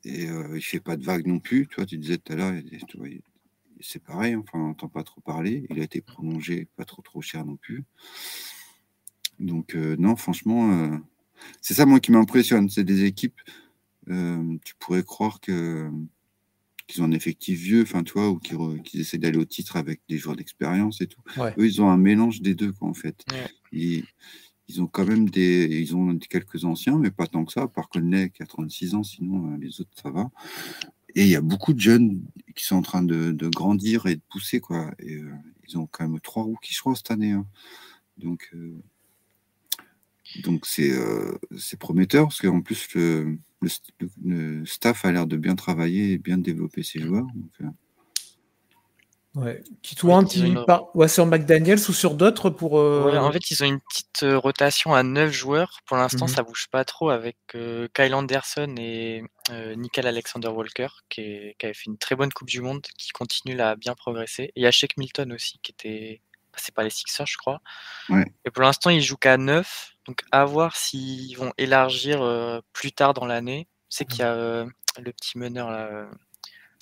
Et il fait pas de vagues non plus, tu vois, tu disais tout à l'heure, c'est pareil, enfin, on n'entend pas trop parler. Il a été prolongé, pas trop cher non plus. Donc, non, franchement, c'est ça, moi, qui m'impressionne. C'est des équipes, tu pourrais croire qu'ils ont un effectif vieux, enfin, tu vois, ou qu'ils essaient d'aller au titre avec des joueurs d'expérience et tout. Ouais. Eux, ils ont un mélange des deux, quoi, en fait. Ouais. Ils ont quand même ils ont quelques anciens, mais pas tant que ça, à part Conley qui a 36 ans, sinon, les autres, ça va. Et il y a beaucoup de jeunes qui sont en train de grandir et de pousser, quoi. Et ils ont quand même 3 rookies, je crois, cette année. Hein. Donc c'est prometteur, parce qu'en plus, le staff a l'air de bien travailler et bien développer ses joueurs. Donc, ouais. Qui toi un petit sur McDaniels ou sur d'autres pour. Ouais, en fait, ils ont une petite rotation à 9 joueurs. Pour l'instant, ça bouge pas trop avec Kyle Anderson et Nickel Alexander-Walker qui avait fait une très bonne Coupe du Monde, qui continue à bien progresser. Et il y a Shake Milton aussi qui était passé par les Sixers, je crois. Ouais. Et pour l'instant, ils jouent qu'à 9. Donc à voir s'ils vont élargir plus tard dans l'année. Je sais qu'il y a le petit meneur là,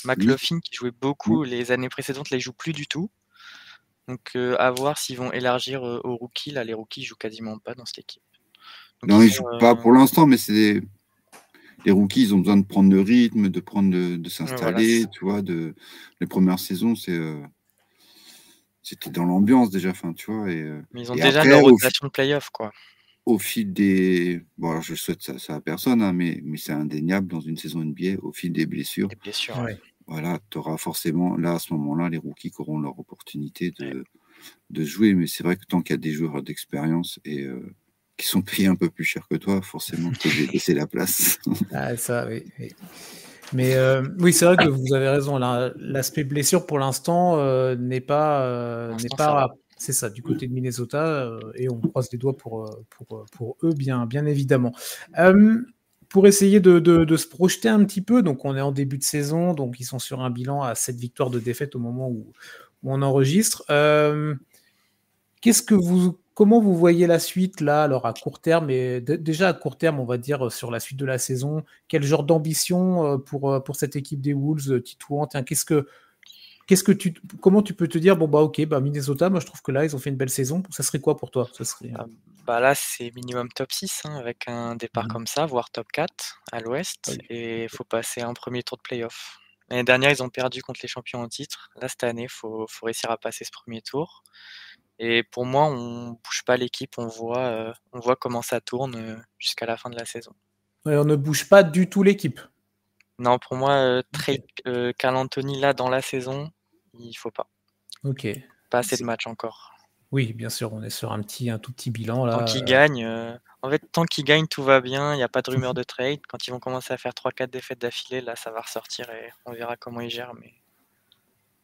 McLaughlin, qui jouait beaucoup les années précédentes, là il joue plus du tout. Donc à voir s'ils vont élargir aux rookies. Là, les rookies, ils jouent quasiment pas dans cette équipe. Donc, non, ils jouent pas pour l'instant, mais c'est les rookies, ils ont besoin de prendre le rythme, de s'installer, tu vois. Les premières saisons, c'était dans l'ambiance déjà, enfin, tu vois. Mais ils ont déjà leur rotation de play-off, quoi. Au fil des... Bon, alors je souhaite ça à personne, hein, mais c'est indéniable dans une saison NBA, au fil des blessures. Des blessures, voilà, tu auras forcément, là, à ce moment-là, les rookies qui auront leur opportunité de jouer. Mais c'est vrai que tant qu'il y a des joueurs d'expérience et qui sont payés un peu plus cher que toi, forcément, tu peux laisser la place. Ah, ça, oui. Mais oui, c'est vrai que vous avez raison. L'aspect blessure, pour l'instant, n'est pas... c'est ça, du côté de Minnesota. Et on croise les doigts pour eux, bien évidemment. Pour essayer de se projeter un petit peu, donc on est en début de saison, donc ils sont sur un bilan à 7 victoires de défaite au moment où on enregistre. Comment vous voyez la suite là, alors à court terme, et déjà à court terme, on va dire sur la suite de la saison, quel genre d'ambition pour cette équipe des Wolves, Titouan, comment tu peux te dire, Minnesota, moi je trouve que là ils ont fait une belle saison, ça serait quoi pour toi? Ça serait... là c'est minimum top 6 avec un départ comme ça, voire top 4 à l'ouest, et il faut passer un premier tour de play-off. L'année dernière ils ont perdu contre les champions en titre, là cette année il faut réussir à passer ce premier tour. Et pour moi, on bouge pas l'équipe, on voit comment ça tourne jusqu'à la fin de la saison. Ouais, on ne bouge pas du tout l'équipe. Non, pour moi, Karl Anthony là dans la saison, il faut pas. Ok. Pas assez de matchs encore. Oui, bien sûr, on est sur un tout petit bilan là. Tant qu'il gagne, en fait, tant qu'il gagne, tout va bien. Il n'y a pas de rumeur de trade. Quand ils vont commencer à faire 3-4 défaites d'affilée, là, ça va ressortir et on verra comment ils gèrent.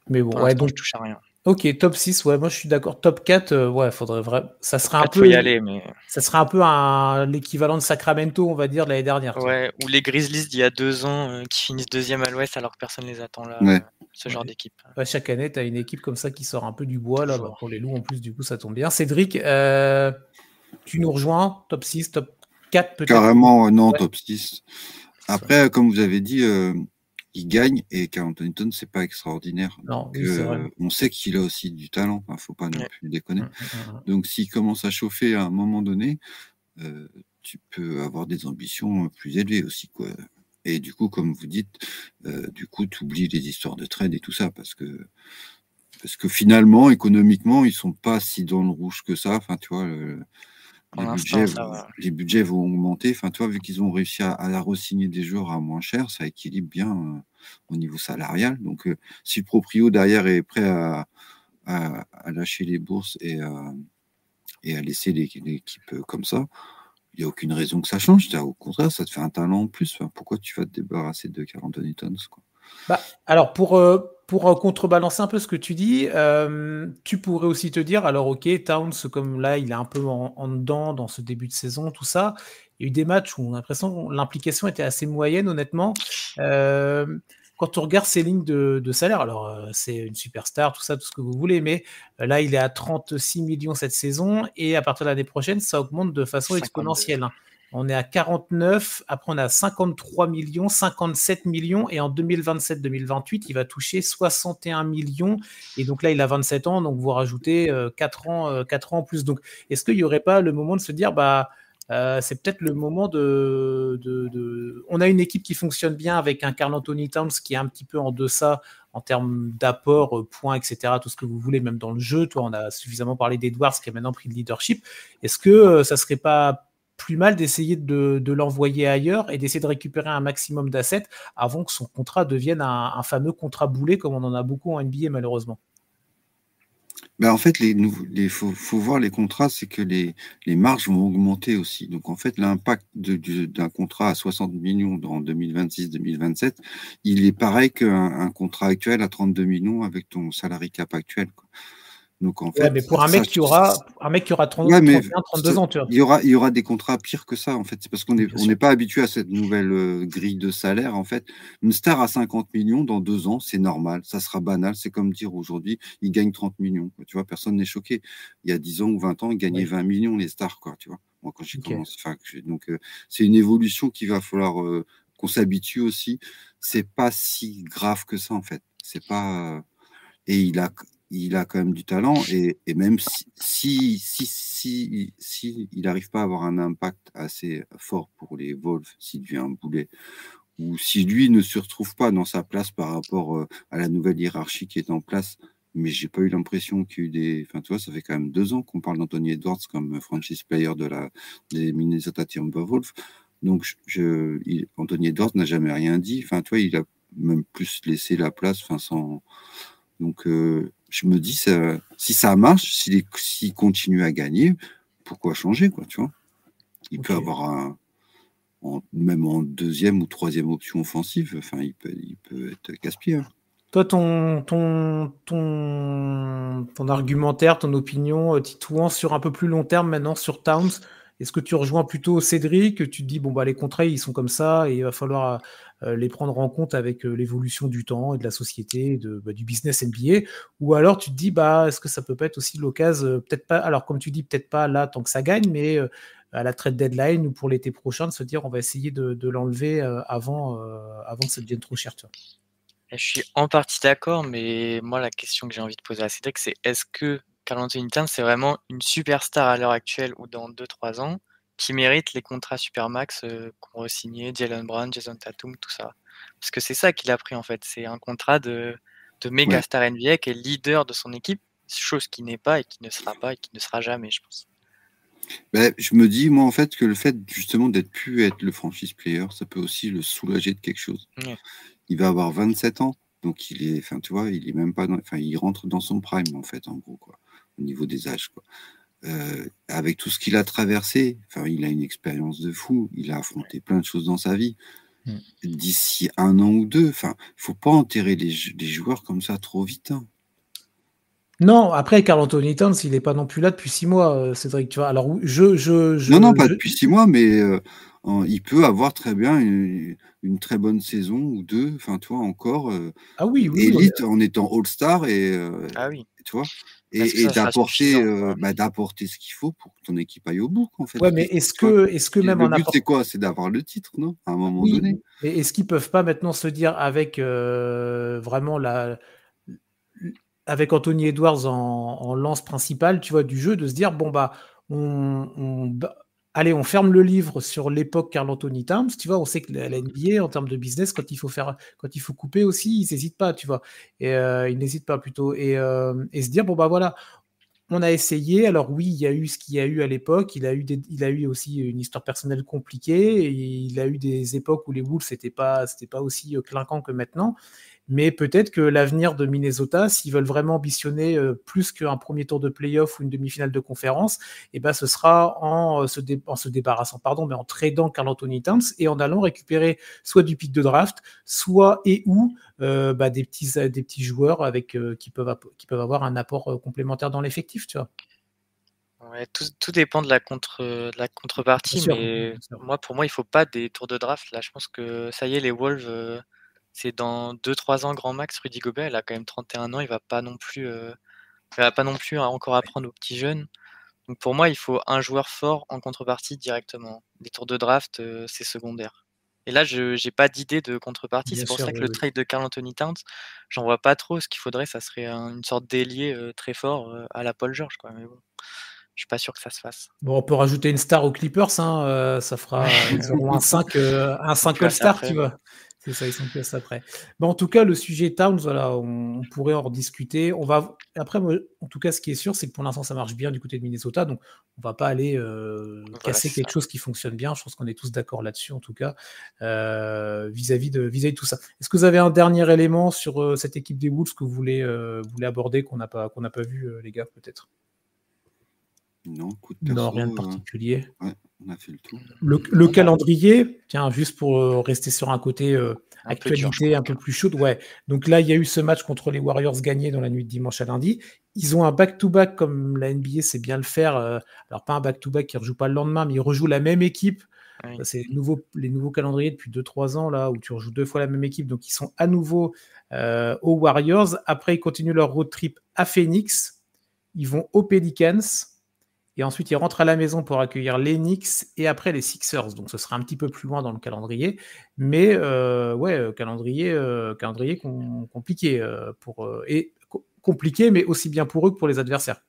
Mais bon, donc je touche à rien. Ok, top 6, ouais, moi je suis d'accord. Top 4, faudrait vraiment. Ça serait un peu. Faut y aller, mais. Ça serait un peu l'équivalent de Sacramento, on va dire, de l'année dernière. Ouais, ou les Grizzlies d'il y a 2 ans qui finissent deuxième à l'ouest alors que personne ne les attend là. Ce genre d'équipe. Ouais, chaque année, tu as une équipe comme ça qui sort un peu du bois. Là, pour les loups, en plus, du coup, ça tombe bien. Cédric, tu nous rejoins? Top 6, top 4 peut-être? Carrément, non, top 6. Après, comme vous avez dit, il gagne et Karl Anthony Towns, c'est pas extraordinaire. Non, donc, oui, c'est vrai. On sait qu'il a aussi du talent, faut pas non plus le déconner. Donc s'il commence à chauffer à un moment donné, tu peux avoir des ambitions plus élevées aussi, quoi. Et du coup, comme vous dites, tu oublies les histoires de trade et tout ça, parce que finalement, économiquement, ils sont pas si dans le rouge que ça. Enfin, tu vois, les budgets vont augmenter. Enfin, tu vois, vu qu'ils ont réussi à re-signer des joueurs à moins cher, ça équilibre bien au niveau salarial. Donc, si le proprio derrière est prêt à lâcher les bourses et à laisser l'équipe comme ça, il n'y a aucune raison que ça change. Au contraire, ça te fait un talent en plus. Enfin, pourquoi tu vas te débarrasser de Karl Anthony Towns, quoi? Alors, pour contrebalancer un peu ce que tu dis, tu pourrais aussi te dire, alors ok, Towns, comme là, il est un peu en dedans dans ce début de saison, tout ça. Il y a eu des matchs où on a l'impression que l'implication était assez moyenne, honnêtement. quand on regarde ses lignes de salaire, alors c'est une superstar, tout ça, tout ce que vous voulez, mais là, il est à 36 millions cette saison et à partir de l'année prochaine, ça augmente de façon 52. exponentielle. Hein. On est à 49, après on est à 53 millions, 57 millions et en 2027-2028, il va toucher 61 millions et donc là, il a 27 ans, donc vous rajoutez 4 ans en plus. Donc, est-ce qu'il n'y aurait pas le moment de se dire, c'est peut-être le moment On a une équipe qui fonctionne bien avec un Karl Anthony Towns qui est un petit peu en deçà en termes d'apport, points, etc., tout ce que vous voulez, même dans le jeu. Toi, on a suffisamment parlé d'Edwards qui a maintenant pris le leadership. Est-ce que ça serait pas plus mal d'essayer de l'envoyer ailleurs et d'essayer de récupérer un maximum d'assets avant que son contrat devienne un fameux contrat boulet comme on en a beaucoup en NBA malheureusement? Ben en fait, faut voir les contrats, c'est que les marges vont augmenter aussi. Donc, en fait, l'impact d'un contrat à 60 millions dans 2026-2027, il est pareil qu'un contrat actuel à 32 millions avec ton salary cap actuel, quoi. Donc, en fait, mais pour un mec qui aura 31, 32 ans, tu vois. Il y aura des contrats pires que ça, en fait. C'est parce qu'on n'est pas habitué à cette nouvelle grille de salaire, en fait. Une star à 50 millions dans 2 ans, c'est normal. Ça sera banal. C'est comme dire aujourd'hui, il gagne 30 millions. Quoi. Tu vois, personne n'est choqué. Il y a 10 ans ou 20 ans, ils gagnaient 20 millions, les stars, quoi. Tu vois. Moi, quand j'ai commencé, donc, c'est une évolution qu'il va falloir qu'on s'habitue aussi. C'est pas si grave que ça, en fait. C'est pas. Et il a quand même du talent et même si il n'arrive pas à avoir un impact assez fort pour les Wolves, s'il devient un boulet, ou si lui ne se retrouve pas dans sa place par rapport à la nouvelle hiérarchie qui est en place, mais j'ai pas eu l'impression qu'il y a eu des... Enfin, tu vois, ça fait quand même 2 ans qu'on parle d'Anthony Edwards comme franchise player des Minnesota Timberwolves. Donc, Anthony Edwards n'a jamais rien dit. Enfin, tu vois, il a même plus laissé la place, enfin, sans... Donc, je me dis, si ça marche, s'il continue à gagner, pourquoi changer, quoi, tu vois? Il peut avoir même en deuxième ou troisième option offensive, enfin, il peut être casse-pied. Hein. Toi, ton argumentaire, ton opinion, Titouan, sur un peu plus long terme maintenant, sur Towns, est-ce que tu rejoins plutôt Cédric, tu te dis, bon, les contrats, ils sont comme ça, et il va falloir les prendre en compte avec l'évolution du temps et de la société, du business NBA, ou alors tu te dis, est-ce que ça peut pas être aussi l'occasion, peut-être pas, alors comme tu dis, peut-être pas là tant que ça gagne, mais à la trade deadline ou pour l'été prochain, de se dire, on va essayer de l'enlever avant que ça devienne trop cher, tu vois. Je suis en partie d'accord, mais moi, la question que j'ai envie de poser à Cédric, c'est est-ce que Karl Anthony Towns, c'est vraiment une superstar à l'heure actuelle ou dans 2-3 ans qui mérite les contrats supermax qu'ont re-signé Jaylen Brown, Jason Tatum, tout ça? Parce que c'est ça qu'il a pris en fait. C'est un contrat de méga star NBA qui est leader de son équipe, chose qui n'est pas et qui ne sera pas et qui ne sera jamais, je pense. Je me dis, moi, en fait, que le fait justement d'être pu être le franchise player, ça peut aussi le soulager de quelque chose. Ouais. Il va avoir 27 ans, donc il est, enfin, tu vois, il est même pas, il rentre dans son prime, en fait, en gros, quoi, au niveau des âges, quoi. Avec tout ce qu'il a traversé, enfin, il a une expérience de fou, il a affronté plein de choses dans sa vie. D'ici 1 an ou 2, enfin, faut pas enterrer les joueurs comme ça trop vite. Hein. Non, après, Karl Anthony Towns, il n'est pas non plus là depuis 6 mois, Cédric. Tu vois. Alors, non, pas depuis 6 mois, mais il peut avoir très bien une très bonne saison ou 2, enfin, tu vois, encore élite en étant All-Star et tu vois, et d'apporter ce qu'il faut pour que ton équipe aille au bout, en fait. Ouais, mais est-ce que même le but, c'est quoi? C'est d'avoir le titre, non? À un moment donné. Mais est-ce qu'ils peuvent pas maintenant se dire avec vraiment avec Anthony Edwards en lance principale, tu vois, du jeu, de se dire allez, on ferme le livre sur l'époque Karl Anthony Towns, tu vois, on sait que la NBA, en termes de business, quand il faut couper aussi, ils n'hésitent pas, tu vois, et ils n'hésitent pas plutôt, et se dire, voilà, on a essayé, alors oui, il y a eu ce qu'il y a eu à l'époque, il a eu aussi une histoire personnelle compliquée, et il a eu des époques où les Wolves, c'était pas aussi clinquant que maintenant, mais peut-être que l'avenir de Minnesota, s'ils veulent vraiment ambitionner plus qu'un premier tour de playoff ou une demi-finale de conférence, ce sera en se débarrassant, mais en tradant Karl Anthony Towns et en allant récupérer soit du pick de draft, soit des petits joueurs qui peuvent avoir un apport complémentaire dans l'effectif, tu vois. Ouais, tout dépend de la contrepartie, mais pour moi, il faut pas des tours de draft. Là, je pense que ça y est, les Wolves, c'est dans 2-3 ans grand max. Rudy Gobert, il a quand même 31 ans, il va pas non plus encore apprendre aux petits jeunes. Donc pour moi, il faut un joueur fort en contrepartie directement. Les tours de draft, c'est secondaire. Et là, je j'ai pas d'idée de contrepartie. Bien C'est pour sûr, ça que oui, le oui. trade de Karl Anthony Towns, j'en vois pas trop. Ce qu'il faudrait, ça serait une sorte d'ailier très fort à la Paul George, quoi. Mais bon, je suis pas sûr que ça se fasse. Bon, on peut rajouter une star aux Clippers, hein, ça fera, ils auront un 5 All-Star, tu vois. C'est ça, ils sont plus après. Bon, en tout cas, le sujet Towns, voilà, on pourrait en rediscuter. Après, moi, en tout cas, ce qui est sûr, c'est que pour l'instant, ça marche bien du côté de Minnesota, donc on va pas aller casser quelque chose qui fonctionne bien. Je pense qu'on est tous d'accord là-dessus, en tout cas, vis-à-vis de tout ça. Est-ce que vous avez un dernier élément sur cette équipe des Wolves que vous voulez aborder, qu'on n'a pas vu, les gars, peut-être? Non, coup de perso, non, rien de particulier. Ouais, on a fait le tour. Le calendrier, tiens, juste pour rester sur un côté actualité un peu plus chaude. Ouais. Donc là, il y a eu ce match contre les Warriors gagné dans la nuit de dimanche à lundi. Ils ont un back-to-back comme la NBA sait bien le faire. Alors, pas un back-to-back qui ne rejoue pas le lendemain, mais ils rejouent la même équipe. Oui. C'est les nouveaux calendriers depuis 2-3 ans, là, où tu rejoues 2 fois la même équipe. Donc, ils sont à nouveau aux Warriors. Après, ils continuent leur road trip à Phoenix. Ils vont aux Pelicans. Et ensuite, ils rentrent à la maison pour accueillir les Knicks et après les Sixers. Donc, ce sera un petit peu plus loin dans le calendrier. Mais calendrier compliqué. Compliqué, mais aussi bien pour eux que pour les adversaires.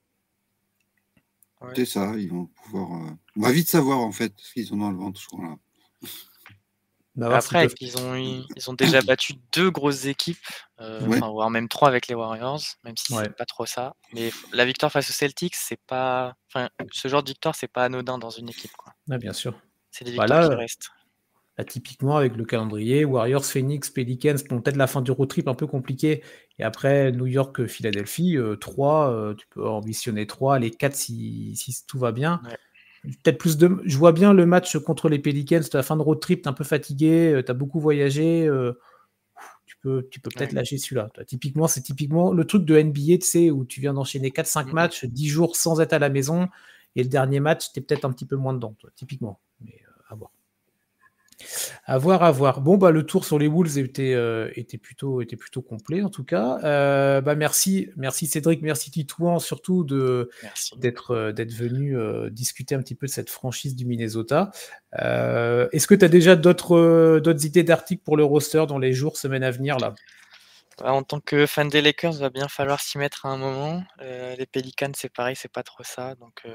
Ouais. C'est ça, ils vont pouvoir... On va vite savoir, en fait, ce qu'ils ont dans le ventre, je crois, là. Après, ils ont déjà battu 2 grosses équipes, voire même 3 avec les Warriors, même si c'est pas trop ça. Mais la victoire face aux Celtics, c'est pas, ce genre de victoire, c'est pas anodin dans une équipe, quoi. Ah, bien sûr. C'est des victoires qui restent. Là, typiquement, avec le calendrier, Warriors, Phoenix, Pelicans, peut-être la fin du road trip un peu compliquée. Et après, New York, Philadelphie, 3, tu peux ambitionner 3, les 4 si tout va bien. Ouais. Peut-être plus de. Je vois bien le match contre les Pelicans, la fin de road trip, t'es un peu fatigué, t'as beaucoup voyagé, tu peux peut-être lâcher celui-là. Typiquement, c'est le truc de NBA, tu sais, où tu viens d'enchaîner 4-5 matchs, 10 jours sans être à la maison, et le dernier match, t'es peut-être un petit peu moins dedans, toi, typiquement. Mais à voir. À voir. Bon, le tour sur les Wolves était plutôt complet, en tout cas. Merci Cédric, merci Titouan, surtout d'être venu discuter un petit peu de cette franchise du Minnesota. Est-ce que tu as déjà d'autres idées d'articles pour le roster dans les jours, semaines à venir là? En tant que fan des Lakers, il va bien falloir s'y mettre à un moment. Les Pelicans, c'est pareil, c'est pas trop ça. Donc,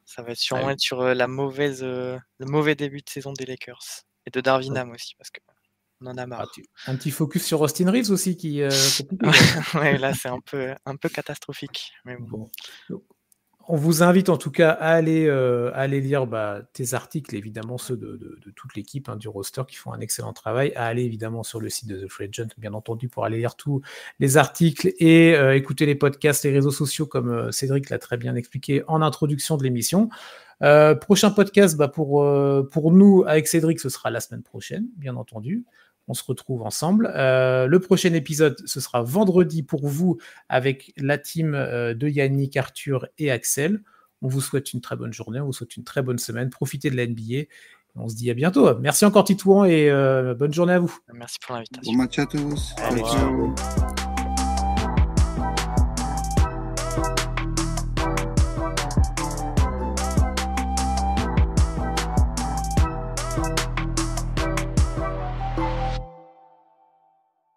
ça va sûrement être sur le mauvais début de saison des Lakers. Et de Darvin Ham aussi, parce qu'on en a marre. Un petit focus sur Austin Reeves aussi qui est compliqué. Ouais, là, c'est un peu catastrophique. Mais bon. On vous invite en tout cas à aller lire tes articles, évidemment ceux de toute l'équipe du roster qui font un excellent travail, à aller évidemment sur le site de The Free Agent, bien entendu, pour aller lire tous les articles et écouter les podcasts, les réseaux sociaux, comme Cédric l'a très bien expliqué en introduction de l'émission. Prochain podcast pour nous avec Cédric, ce sera la semaine prochaine, bien entendu. On se retrouve ensemble. Le prochain épisode, ce sera vendredi pour vous avec la team de Yannick, Arthur et Axel. On vous souhaite une très bonne journée, on vous souhaite une très bonne semaine. Profitez de la NBA. On se dit à bientôt. Merci encore Titouan et bonne journée à vous. Merci pour l'invitation. Bon match à tous. Allez, ciao.